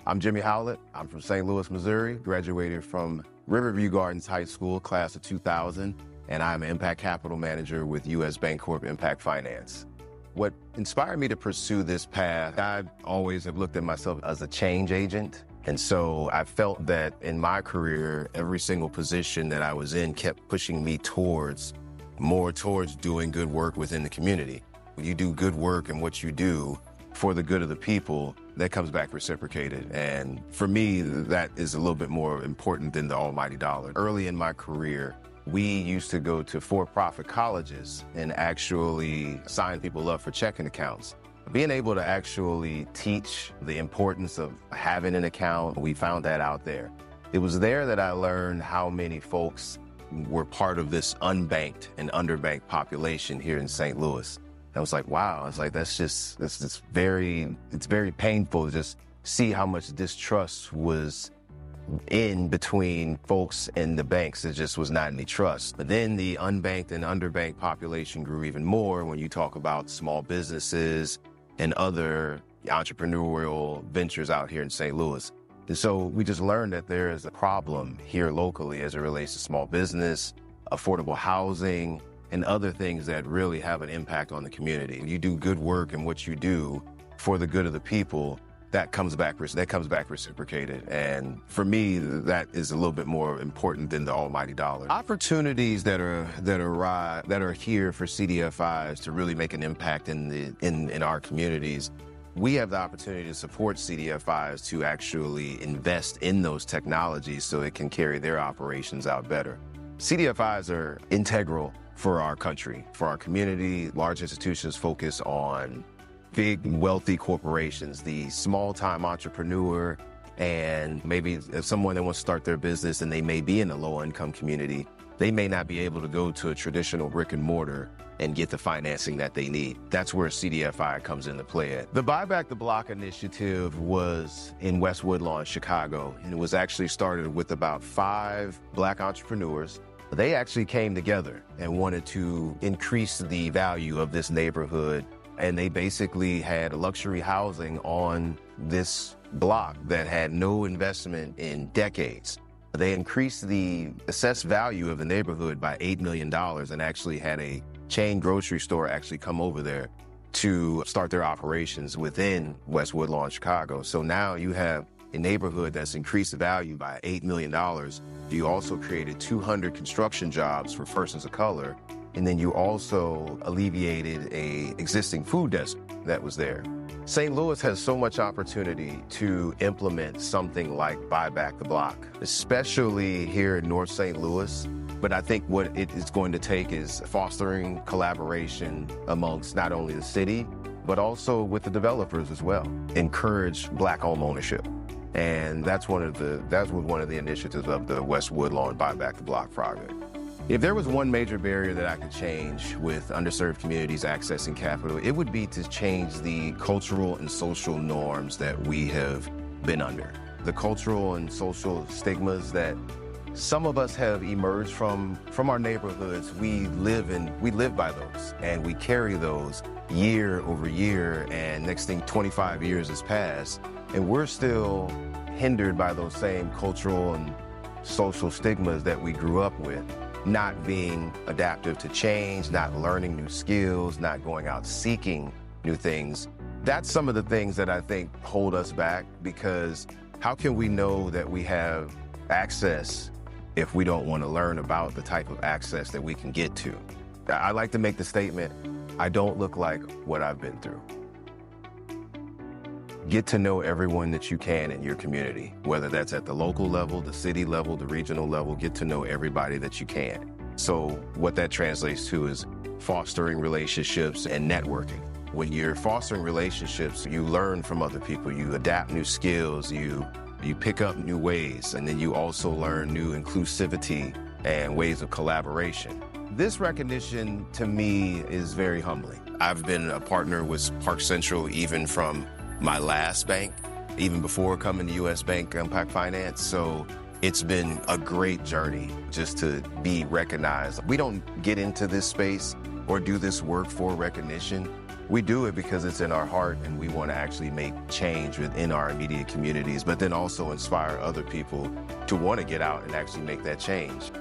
I'm Jimmie Howlett. I'm from St. Louis, Missouri, graduated from Riverview Gardens High School, class of 2000, and I'm an Impact Capital Manager with U.S. Bancorp Impact Finance. What inspired me to pursue this path, I always have looked at myself as a change agent. And so I felt that in my career, every single position that I was in kept pushing me more towards doing good work within the community. When you do good work and what you do for the good of the people, that comes back reciprocated. And for me, that is a little bit more important than the almighty dollar. Early in my career, we used to go to for-profit colleges and actually sign people up for checking accounts. Being able to actually teach the importance of having an account, we found that out there. It was there that I learned how many folks were part of this unbanked and underbanked population here in St. Louis. I was like, wow, it's like, it's very painful to just see how much distrust was in between folks and the banks. There just was not any trust. But then the unbanked and underbanked population grew even more when you talk about small businesses and other entrepreneurial ventures out here in St. Louis. And so we just learned that there is a problem here locally as it relates to small business, affordable housing, and other things that really have an impact on the community. You do good work and what you do for the good of the people, that comes back reciprocated. And for me, that is a little bit more important than the almighty dollar. Opportunities that are here for CDFIs to really make an impact in our communities. We have the opportunity to support CDFIs to actually invest in those technologies so it can carry their operations out better. CDFIs are integral for our country, for our community. Large institutions focus on big, wealthy corporations, the small-time entrepreneur, and maybe if someone that wants to start their business and they may be in a low-income community, they may not be able to go to a traditional brick and mortar and get the financing that they need. That's where CDFI comes into play. The Buy Back the Block initiative was in West Woodlawn, Chicago, and it was actually started with about 5 Black entrepreneurs. They actually came together and wanted to increase the value of this neighborhood. And they basically had luxury housing on this block that had no investment in decades. They increased the assessed value of the neighborhood by $8 million and actually had a chain grocery store actually come over there to start their operations within West Woodlawn, Chicago. So now you have a neighborhood that's increased the value by $8 million. You also created 200 construction jobs for persons of color. And then you also alleviated an existing food desert that was there. St. Louis has so much opportunity to implement something like Buy Back the Block, especially here in North St. Louis. But I think what it is going to take is fostering collaboration amongst not only the city, but also with the developers as well. Encourage Black home ownership. And that was one of the initiatives of the West Woodlawn Buy Back the Block project. If there was one major barrier that I could change with underserved communities accessing capital, it would be to change the cultural and social norms that we have been under. The cultural and social stigmas that some of us have emerged from our neighborhoods, we live by those, and we carry those year over year, and next thing 25 years has passed, and we're still hindered by those same cultural and social stigmas that we grew up with. Not being adaptive to change, not learning new skills, not going out seeking new things. That's some of the things that I think hold us back, because how can we know that we have access if we don't want to learn about the type of access that we can get to? I like to make the statement, I don't look like what I've been through. Get to know everyone that you can in your community, whether that's at the local level, the city level, the regional level. Get to know everybody that you can. So what that translates to is fostering relationships and networking. When you're fostering relationships, you learn from other people, you adapt new skills, you pick up new ways, and then you also learn new inclusivity and ways of collaboration. This recognition to me is very humbling. I've been a partner with Park Central even from my last bank, even before coming to U.S. Bank Impact Finance. So it's been a great journey just to be recognized. We don't get into this space or do this work for recognition. We do it because it's in our heart and we want to actually make change within our immediate communities, but then also inspire other people to want to get out and actually make that change.